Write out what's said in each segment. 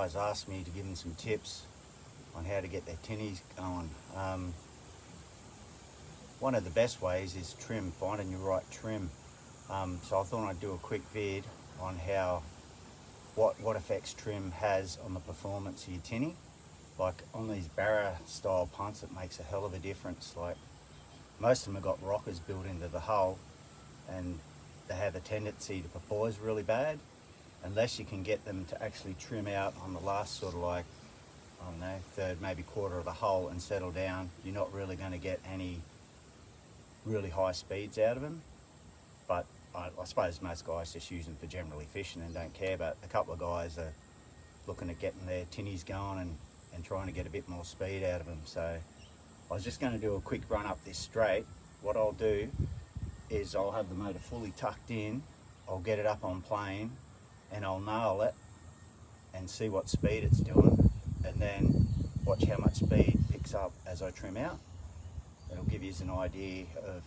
guys asked me to give them some tips on how to get their tinnies going. One of the best ways is trim, finding your right trim. So I thought I'd do a quick vid on what effects trim has on the performance of your tinny. Like on these barra style punts, it makes a hell of a difference. Like most of them have got rockers built into the hull, and they have a tendency to porpoise really bad. Unless you can get them to actually trim out on the last sort of like, I don't know, third, maybe quarter of the hull and settle down, you're not really going to get any really high speeds out of them. But I suppose most guys just use them for generally fishing and don't care, but a couple of guys are looking at getting their tinnies going and trying to get a bit more speed out of them. So I was just going to do a quick run up this straight. What I'll do is I'll have the motor fully tucked in, I'll get it up on plane, and I'll nail it and see what speed it's doing, and then watch how much speed picks up as I trim out. It'll give you an idea of,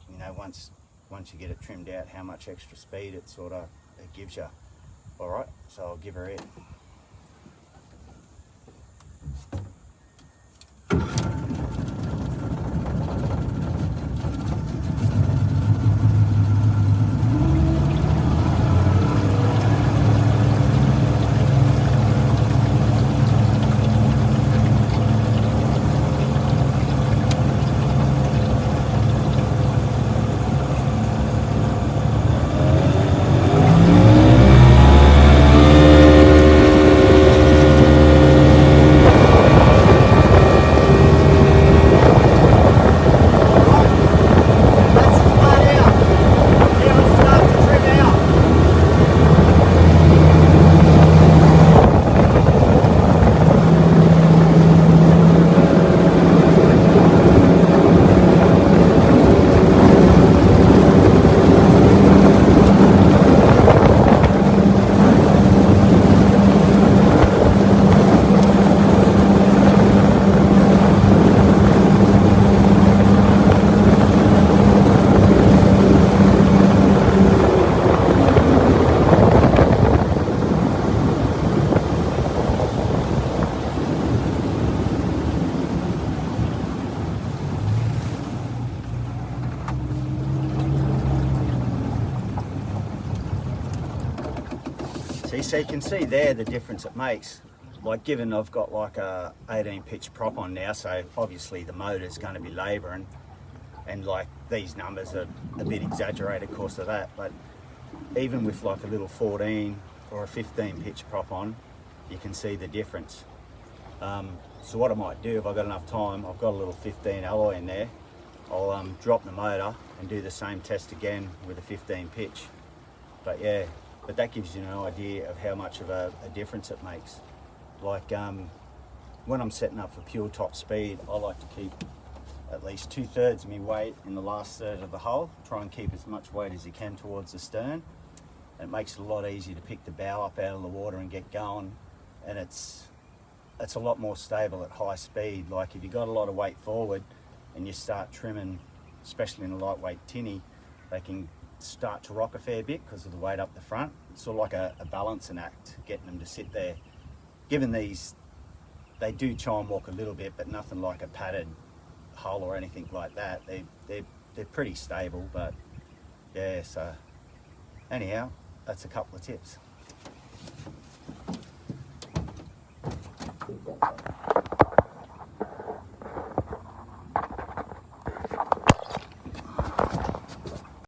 you know, once you get it trimmed out, how much extra speed it gives you. All right, so I'll give her it. So you can see there the difference it makes. Like given I've got like a 18 pitch prop on now, so obviously the motor's going to be labouring, and like these numbers are a bit exaggerated because of that, but even with like a little 14 or a 15 pitch prop on, you can see the difference. So what I might do, if I've got enough time, I've got a little 15 alloy in there, I'll drop the motor and do the same test again with a 15 pitch. But yeah, but that gives you an idea of how much of a difference it makes. Like when I'm setting up for pure top speed, I like to keep at least 2/3 of my weight in the last third of the hull. Try and keep as much weight as you can towards the stern. It makes it a lot easier to pick the bow up out of the water and get going, and it's a lot more stable at high speed. Like if you got a lot of weight forward and you start trimming, especially in a lightweight tinny, they can start to rock a fair bit because of the weight up the front. It's sort of like a balancing act, getting them to sit there. Given these, they do chime walk a little bit, but nothing like a padded hull or anything like that. They're pretty stable, but yeah, so anyhow, that's a couple of tips.